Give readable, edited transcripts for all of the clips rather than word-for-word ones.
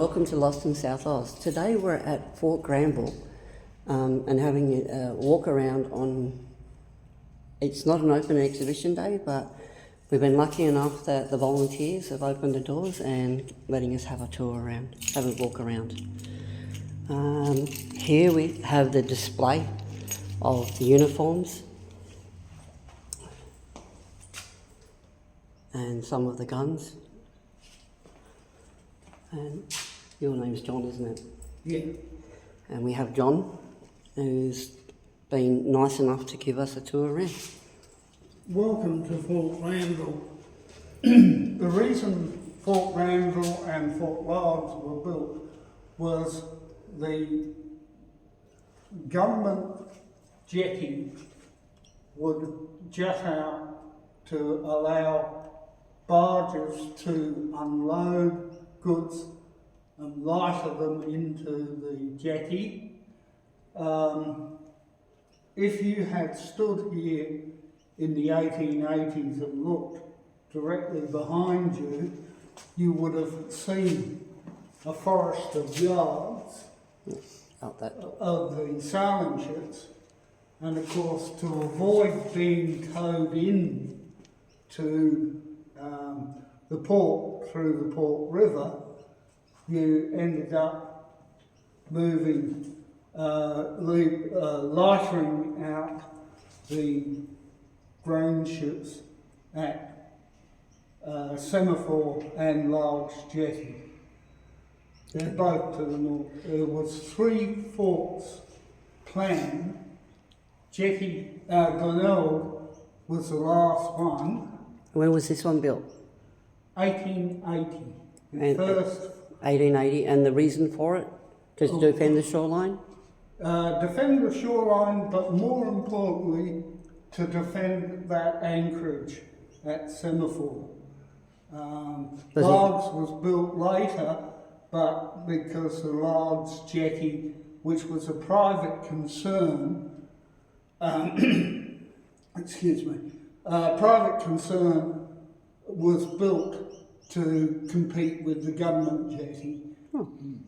welcome to Lost in South Oz. Today we're at Fort Glanville and having a walk around on, it's not an open exhibition day, but we've been lucky enough that the volunteers have opened the doors and letting us have a tour around, have a walk around. Here we have the display of the uniforms and some of the guns. And your name's John, isn't it? Yeah. And we have John, who's been nice enough to give us a tour around. Welcome to Fort Glanville. The reason Fort Glanville and Fort Largs were built was the government jetty would jet out to allow barges to unload goods and lighter them into the jetty. If you had stood here in the 1880s and looked directly behind you, you would have seen a forest of yards of the sailing ships, and of course to avoid being towed in to the port through the Port River, you ended up moving, lightering out the grain ships at Semaphore and Largs Jetty. They're both to the north. There was 3 forts planned. Jetty Glenelg was the last one. When was this one built? 1880. And First 1880, and the reason for it? To defend the shoreline? defend the shoreline, but more importantly, to defend that anchorage at Semaphore. Largs was built later, but because the Largs Jetty, which was a private concern, private concern, was built to compete with the government jetty.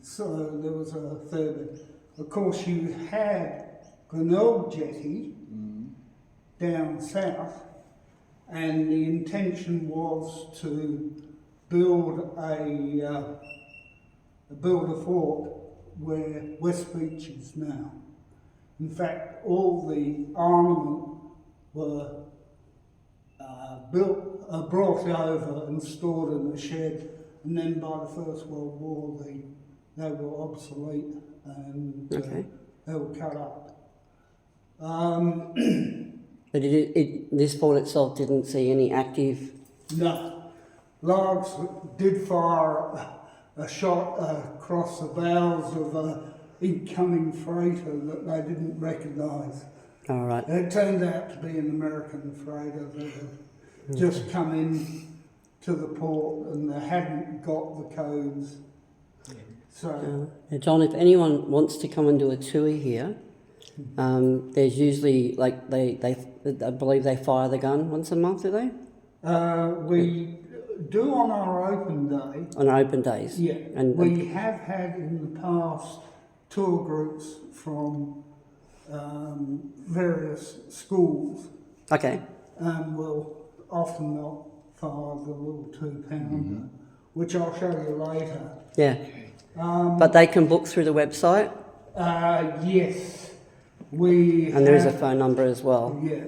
So there was a fair bit. Of course, you had Glenelg Jetty down south, and the intention was to build a fort where West Beach is now. In fact, all the armament were brought over and stored in a shed, and then by the First World War they were obsolete and they were cut up. But this fort itself didn't see any active... No. Largs did fire a shot across the bows of an incoming freighter that they didn't recognise. All right. It turned out to be an American freighter that had just come in to the port and they hadn't got the codes. So, John, if anyone wants to come and do a tour here, there's usually, like, I believe they fire the gun once a month, do they? we do on our open day. On open days? Yeah. And we have had in the past tour groups from various schools. Okay. Will often not fire the little 2-pounder, which I'll show you later. Yeah. But they can book through the website? Yes. And there is a phone number as well? Yeah.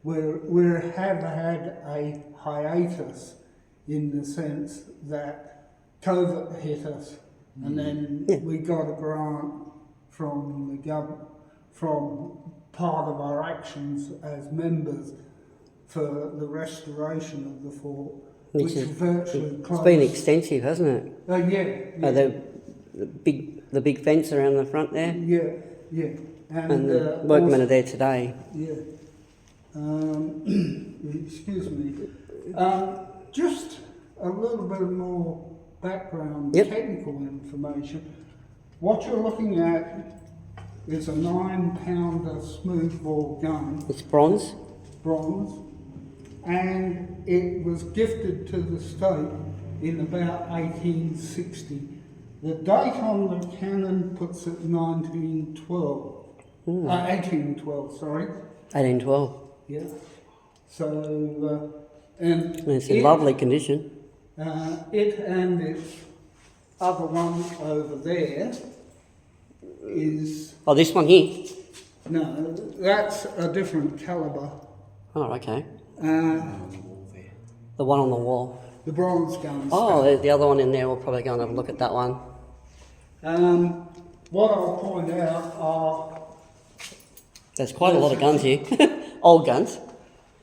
We have had a hiatus in the sense that COVID hit us, and then we got a grant from the government, from part of our actions as members for the restoration of the fort, which virtually closed. It's been extensive, hasn't it? Yeah. The big fence around the front there? Yeah. And the workmen are there today. Yeah. Excuse me. Just a little bit more background, technical information. What you're looking at is a 9-pounder smoothbore gun. It's bronze? Bronze. And it was gifted to the state in about 1860 The date on the Canon puts it 1912. 1812, sorry. 1812. Yeah. So, and It's in lovely condition. it and its other one over there is... Oh, this one here? No, that's a different calibre. Oh, okay. Uh, The one on the wall. the bronze gun. Oh, the other one in there, we'll probably go and have a look at that one. What I'll point out are... There's quite a lot of guns here. Old guns.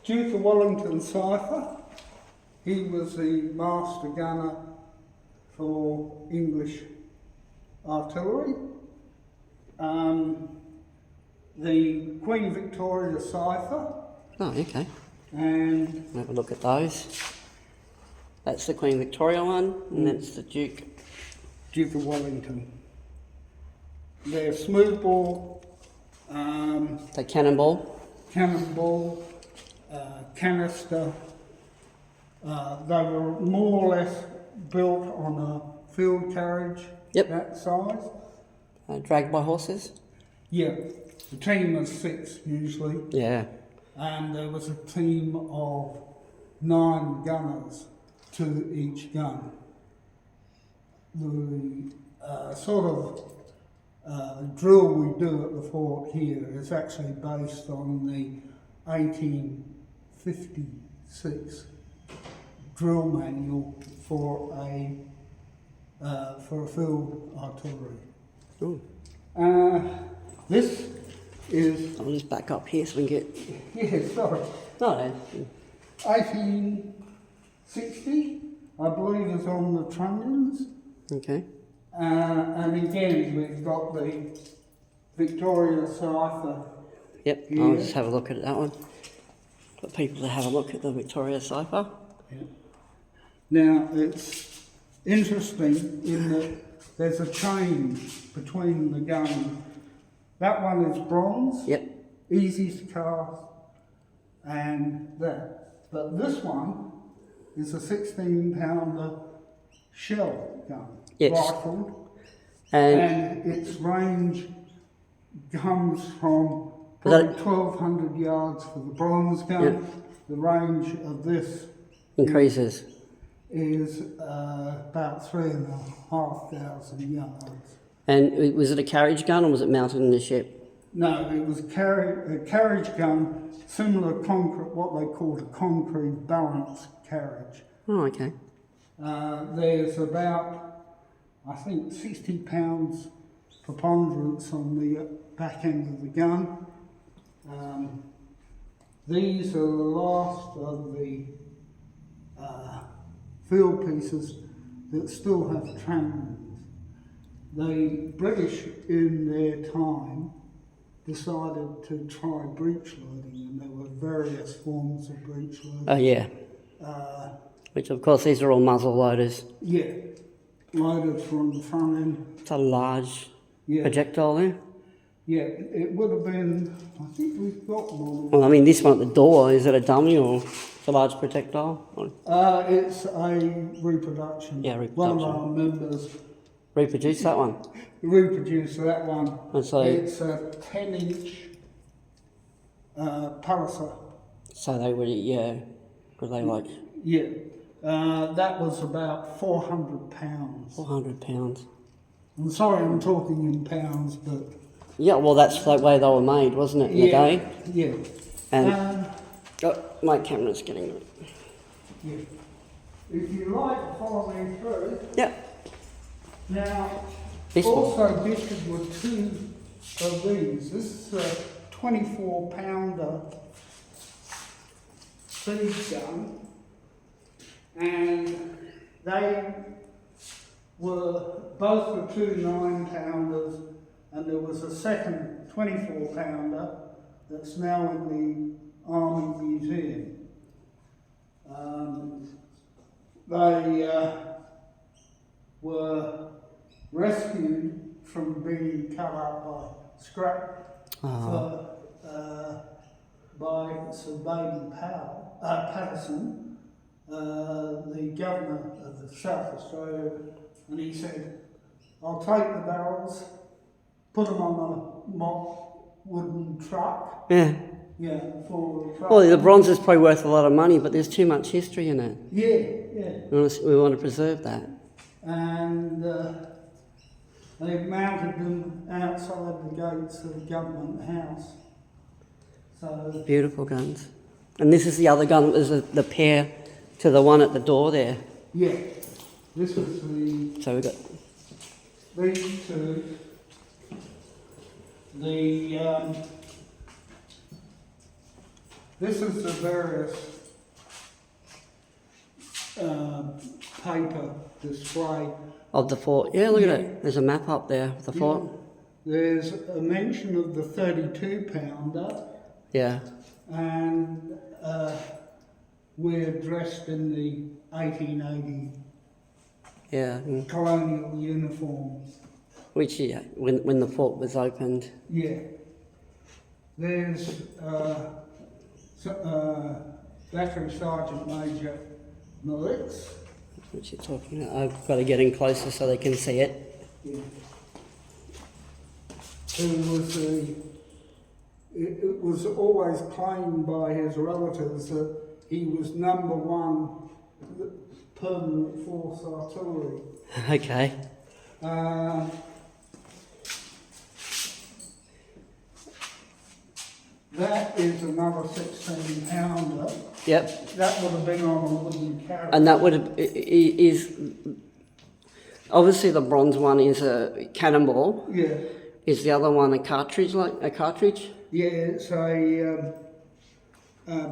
Duke of Wellington Cipher. He was the master gunner for English artillery. The Queen Victoria Cipher. Oh, okay. And Have a look at those. That's the Queen Victoria one, and that's the Duke. Duke of Wellington. They're smoothbore, The Cannonball. cannonball, canister. They were more or less built on a field carriage, Yep. that size. Dragged by horses. Yeah, the team of 6 usually, Yeah. and there was a team of 9 gunners to each gun. The sort of drill we do at the fort here is actually based on the 1856 drill manual for a field artillery. Ooh. This is, I'll just back up here so we can get... yeah, sorry, No, no. 1860, I believe, is on the trunnions. Okay. And again, we've got the Victoria Cipher. Yep, Yeah. I'll just have a look at that one. For people to have a look at the Victoria Cipher. Yeah. Now, it's interesting in that there's a change between the guns. That one is bronze, Yep. easy to cast, and that. But this one is a 16-pounder shell gun, Yes. rifled, And and its range comes from Was that- probably 1,200 yards for the bronze gun. Yep. The range of this increases. is about 3,500 yards. And was it a carriage gun or was it mounted in the ship? No, it was a carriage gun, similar concrete, what they called a concrete balance carriage. Oh, okay. There's about, I think, 60 pounds preponderance on the back end of the gun. These are the last of the field pieces that still have trams. The British, in their time, decided to try breech loading, and there were various forms of breech loading. Oh, yeah. Which, of course, these are all muzzle loaders. Yeah, loaded from the front end. It's a large Yeah, projectile there. yeah, it would have been, I think we've got one. Well, I mean, this one at the door, is it a dummy or it's a large projectile? Or It's a reproduction. Yeah, One of reproduction. our members reproduce that one? reproduced that one. And so, It's a 10-inch Palliser. so they would, yeah, were they like Yeah, that was about 400 pounds. 400 pounds? I'm sorry I'm talking in pounds, but... Yeah, well, that's the way they were made, wasn't it, in the day? Yeah. And oh, my camera's getting it. Yeah. If you like to follow me through... Yeah. Now, This one. also gifted with 2 of these. This is a 24-pounder speed gun, and they were both the 2 9-pounders, and there was a second 24-pounder that's now in the Army Museum. They were rescued from being cut up by scrap by Sir Baden Patterson, the governor of the South Australia, and he said, I'll take the barrels, put them on a mock wooden truck. Yeah. Yeah, for the truck. Well, the bronze is probably worth a lot of money, but there's too much history in it. Yeah. We want to preserve that. And they mounted them outside the gates of Government House. So Beautiful guns. And this is the other gun, there's the pair to the one at the door there. yeah, this was the So we've got, these two. This is the various paper display. of the fort. Yeah, look at it. There's a map up there of the fort. There's a mention of the 32-pounder, Yeah. and we're dressed in the 1880 Yeah. colonial uniforms. Which, yeah, when the fort was opened. Yeah. There's Battery Sergeant Major Militz. Which you're talking about. I've got to get in closer so they can see it. Yeah. Who was it was always claimed by his relatives that he was number one permanent force artillery. Okay. That is another 16-pounder. Yep. That would have been on a wooden carriage. And that would have, is, obviously the bronze one is a cannonball. Yeah. Is the other one a cartridge, like a cartridge? Yeah, it's a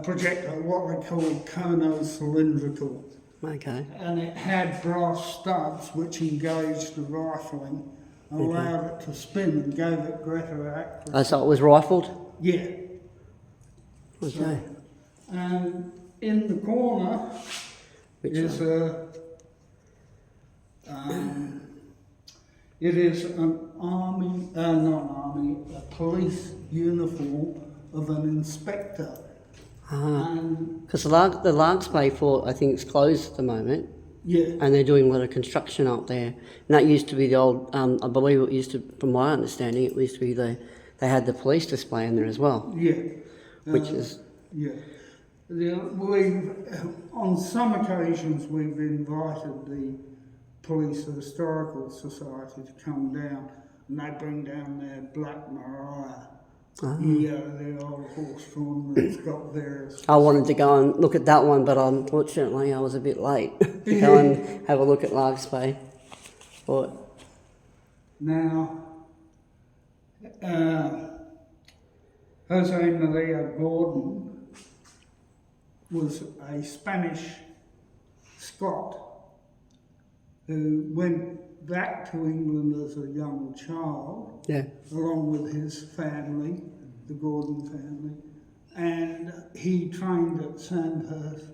projectile, what they call cono-cylindrical. Okay. And it had brass studs which engaged the rifling, allowed it to spin and gave it greater accuracy. Oh, so it was rifled? Yeah. Okay. And in the corner is it is an army, a police uniform of an inspector. Because the Larks Bay Fort, I think, is closed at the moment. Yeah. And they're doing a lot of construction up there. And that used to be the old, I believe it used to, from my understanding, it used to be they had the police display in there as well. Yeah. Which is... Yeah. On some occasions we've invited the Police Historical Society to come down, and they bring down their Black Maria. Yeah, the old horse-drawn that's got various... I wanted to go and look at that one, but unfortunately I was a bit late to go and have a look at Larks Bay Fort. Now, Jose Maria Gordon was a Spanish Scot who went back to England as a young child, along with his family, the Gordon family, and he trained at Sandhurst,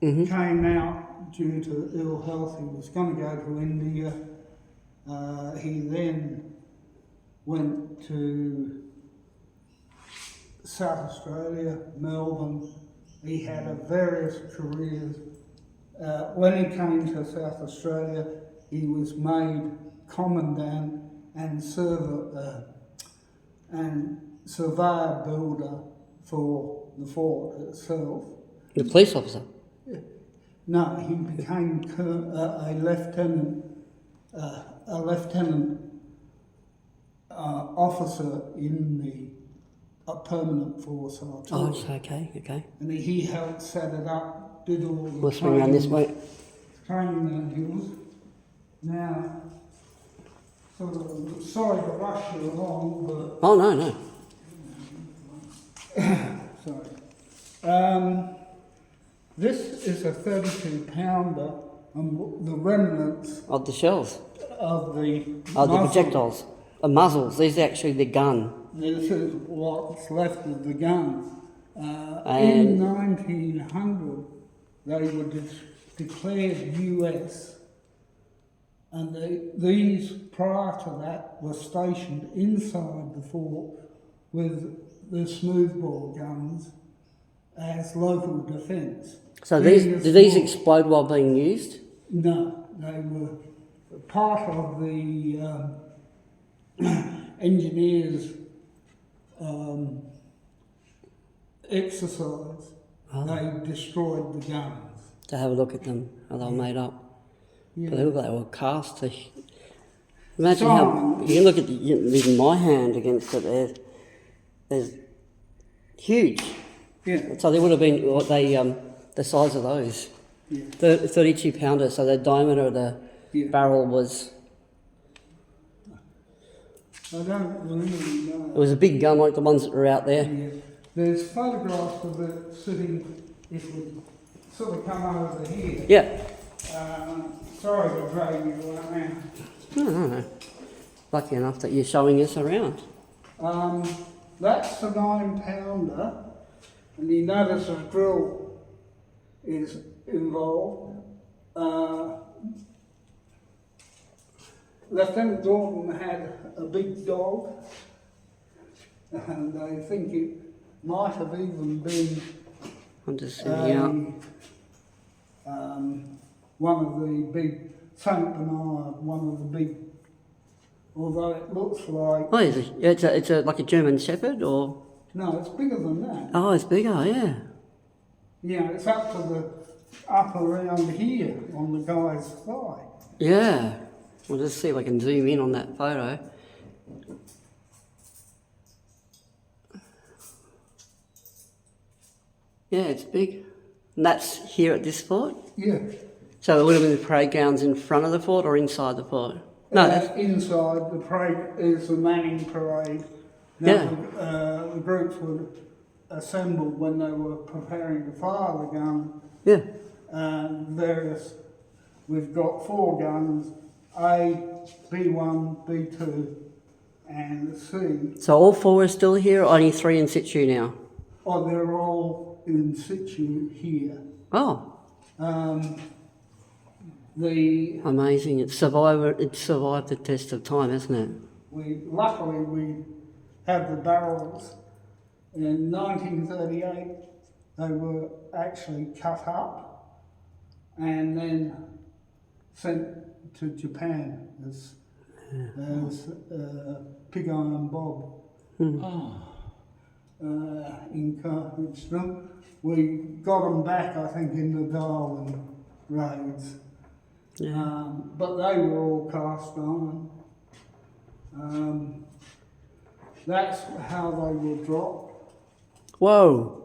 came out due to ill health, he was going to go to India, he then went to South Australia, Melbourne. He had various careers. When he came to South Australia, he was made commandant and surveyor builder for the fort itself. The police officer? No, he became a lieutenant officer in the permanent force artillery. Oh, okay. And he helped set it up, did all the We'll swing around this way. training manuals. Now, sort of, sorry to rush you along, but... Oh, no. Sorry. This is a 32-pounder, and the remnants Of the shells? of the Oh, the muzzle. projectiles? The muzzles, these are actually the gun. This is what's left of the gun. And- In 1900, they were declared US, and these prior to that were stationed inside the fort with the smoothbore guns as local defence. So do these explode while being used? No, they were part of the engineers' exercise. They destroyed the guns. To have a look at them, how they were made up. Yeah. But they look like they were cast. Imagine how, you can look at even my hand against it, there's huge. Yeah. So they would have been what the size of those. Yeah. 32 pounder, so the diameter of the barrel was. I don't really know. It was a big gun like the ones that were out there. Yeah. There's photographs of it sitting, if we sort of come over here. Yeah. Sorry to drag you around. No. Lucky enough that you're showing us around. That's the 9-pounder, and you notice a drill is involved. Lieutenant Gordon had a big dog, and I think it might have even been I'm just sitting out. one of the big Saint Bernard, one of the big, although it looks like, Oh, it's a like a German Shepherd, or? no, it's bigger than that. Oh, it's bigger, yeah. Yeah, it's up around here on the guy's thigh. Yeah. We'll just see if I can zoom in on that photo. Yeah, it's big. And that's here at this fort? Yeah. So it would have been the parade grounds in front of the fort or inside the fort? No, Inside the parade is the Manning Parade. Yeah. The groups would assemble when they were preparing to fire the gun. Yeah. We've got 4 guns, A, B1, B2 and C. So all 4 are still here, or only 3 in situ now? Oh, they're all in situ here. Oh. Amazing. It's survived the test of time, hasn't it? Luckily we have the barrels. In 1938 they were actually cut up and then sent to Japan as pig iron bob. Encouraged them. We got them back, I think, in the Darwin raids. Yeah. But they were all cast iron. That's how they were dropped. Whoa.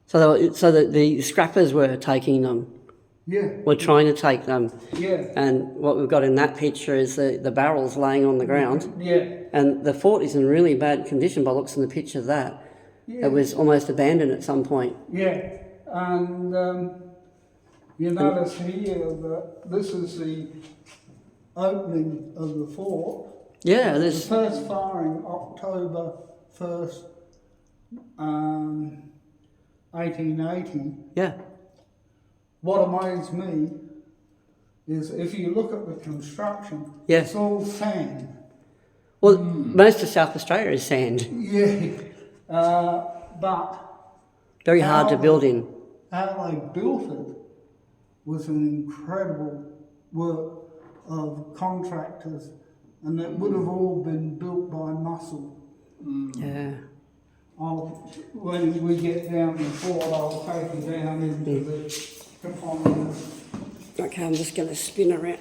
So the scrappers were taking them. Yeah. We're trying to take them. Yeah. And what we've got in that picture is the barrels laying on the ground. Yeah. And the fort is in really bad condition by looks in the picture of that. Yeah. It was almost abandoned at some point. Yeah. And you notice here that this is the opening of the fort. Yeah, The first firing October 1st, 1880. Yeah. What amazed me is if you look at the construction, Yeah. it's all sand. Well, most of South Australia is sand. Yeah, but Very hard to build in. how they built it was an incredible work of contractors, and it would have all been built by muscle. Yeah. When we get down to the fort, I'll take you down into the component. Okay, I'm just going to spin around.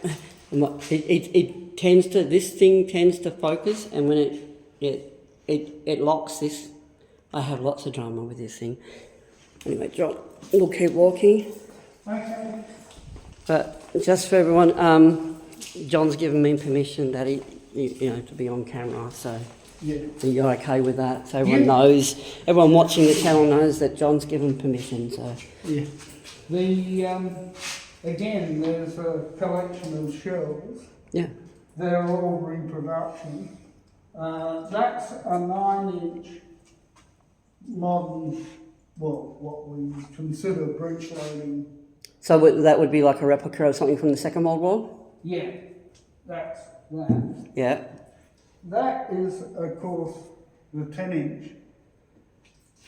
This thing tends to focus, and when it locks this, I have lots of drama with this thing. Anyway, John, we'll keep walking. Okay. But just for everyone, John's given me permission that to be on camera, so Yeah. you're okay with that. So everyone knows, everyone watching the channel knows that John's given permission. So Yeah. Again, there's a collection of shells. yeah, They're all reproduction. That's a 9-inch modern, what we consider breech loading. so that would be like a replica of something from the Second World War. Yeah, that's that. Yeah. That is, of course, the 10-inch.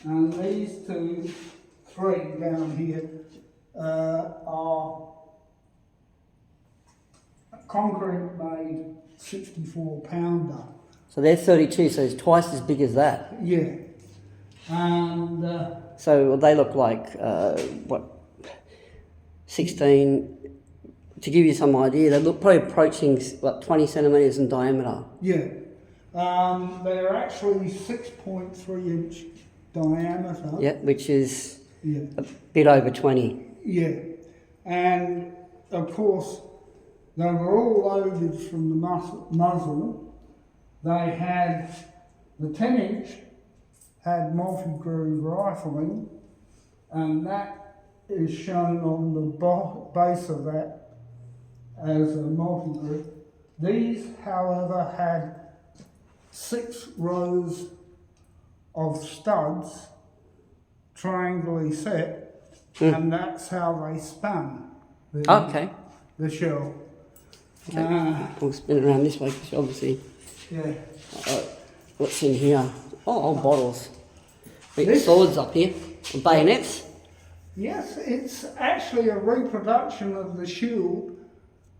And these 3 down here are concrete made 64 pounder. So they're 32, so it's twice as big as that. Yeah. And So they look like, 16, to give you some idea, they look probably approaching like 20 centimetres in diameter. yeah. They're actually 6.3 inch diameter. Yeah, which is Yeah. a bit over 20. Yeah. And of course, they were all loaded from the muzzle. They had the 10 inch had multi-groove rifling, and that is shown on the base of that as a multi-groove. These, however, had 6 rows of studs triangularly set, and that's how they spun the shell. We'll spin it around this way because obviously, Yeah. what's in here? Oh, old bottles. Swords up here, bayonets. Yes, it's actually a reproduction of the shield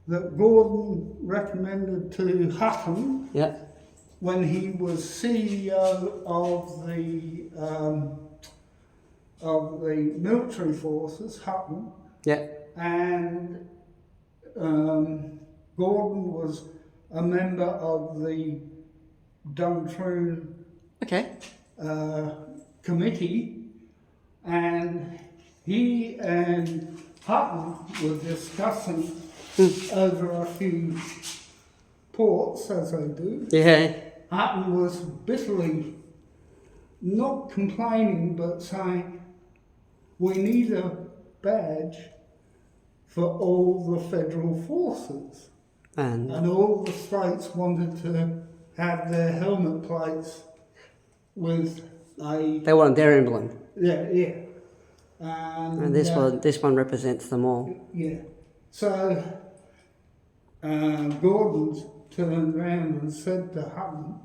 that Gordon recommended to Hutton Yeah. when he was CEO of the military forces, Hutton, Yeah. and Gordon was a member of the Duntroon Okay. committee, and he and Hutton were discussing over a few ports, as they do. Yeah. Hutton was bitterly not complaining, but saying, we need a badge for all the federal forces. And And all the states wanted to have their helmet plates with a... they want their emblem. Yeah, yeah. And this one represents them all. Yeah. So Gordon turned around and said to Hutton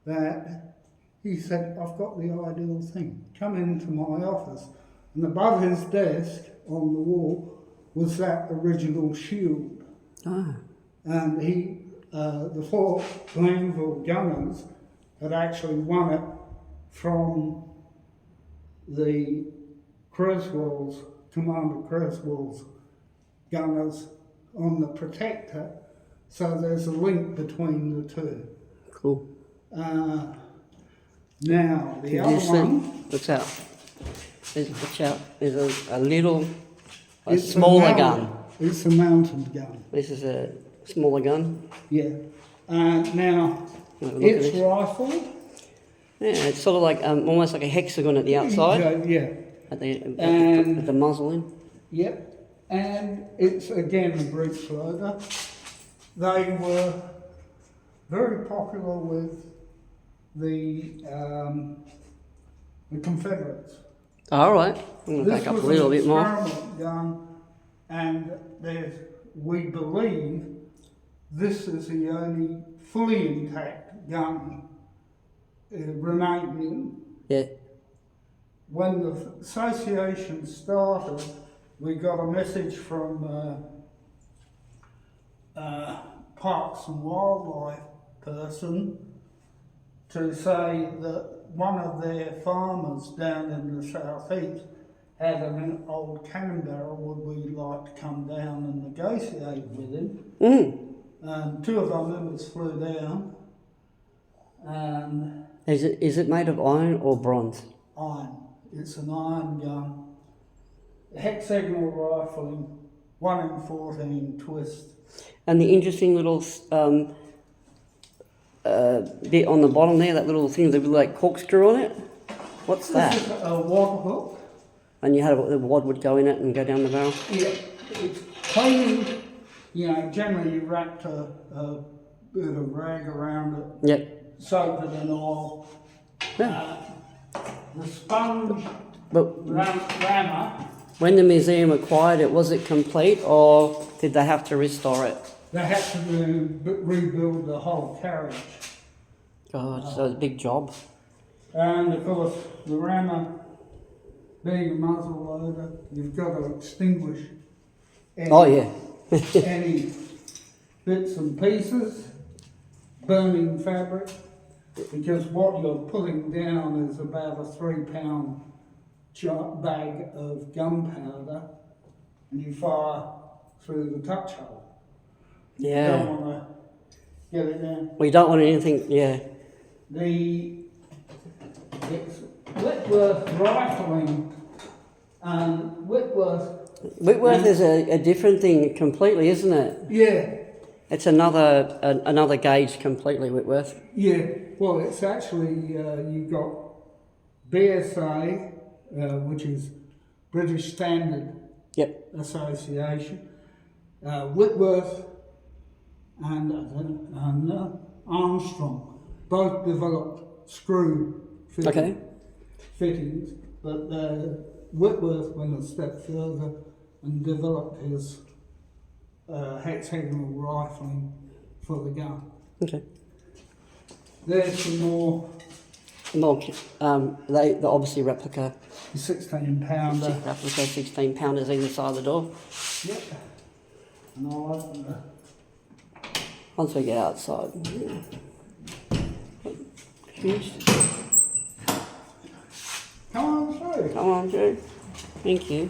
that he said, I've got the ideal thing. Come into my office. And above his desk on the wall was that original shield. Ah. And the Fort Glanville gunners had actually won it from the Creswell's, Commander Creswell's gunners on the Protector. So there's a link between the two. Cool. Now, the Did other you see? one... What's out? Watch out. There's a little, it's smaller gun. It's a mounted gun. This is a smaller gun. Yeah. Now, Have a look it's at this. rifled. Yeah, it's sort of like almost like a hexagon at the outside. Yeah. At the muzzle in. Yep. And it's again a breech loader. They were very popular with the Confederates. All right. I'm going to back up a little bit more. This was an experiment gun, and we believe this is the only fully intact gun remaining. Yeah. When the association started, we got a message from Parks and Wildlife person to say that one of their farmers down in the southeast had an old cannon barrel. Would we like to come down and negotiate with him? And 2 of our members flew down. And Is it made of iron or bronze? iron. It's an iron gun. Hexagonal rifling, 1 in 14 twist. And the interesting little bit on the bottom there, that little thing with like corkscrew on it. What's that? This is a wad hook. And you had the wad would go in it and go down the barrel. Yeah, it's clean. You know, generally you wrapped a bit of rag around it. Yep. Soaked it in oil. Yeah. The sponge But rammer, when the museum acquired it, was it complete or did they have to restore it? they had to rebuild the whole carriage. God, so it's a big job. And of course, the rammer, being a muzzle loader, you've got to extinguish any, Oh yeah. any bits and pieces, burning fabric, because what you're putting down is about a 3-pound bag of gunpowder, and you fire through the touch hole. Yeah. You don't want to get it down. We don't want anything, yeah. It's Whitworth rifling, and Whitworth is a different thing completely, isn't it? Yeah. It's another gauge completely, Whitworth. Yeah, well, it's actually, you've got BSA, which is British Standard Association, Whitworth and Armstrong, both developed screw fittings, but Whitworth went a step further and developed his hexagonal rifling for the gun. Okay. There's some more. They obviously replica. 16-pounder. Replica 16-pounders either side of the door. Yep. And I'll open the. Once we get outside. Huge. Come on through. Come on, Drew. Thank you.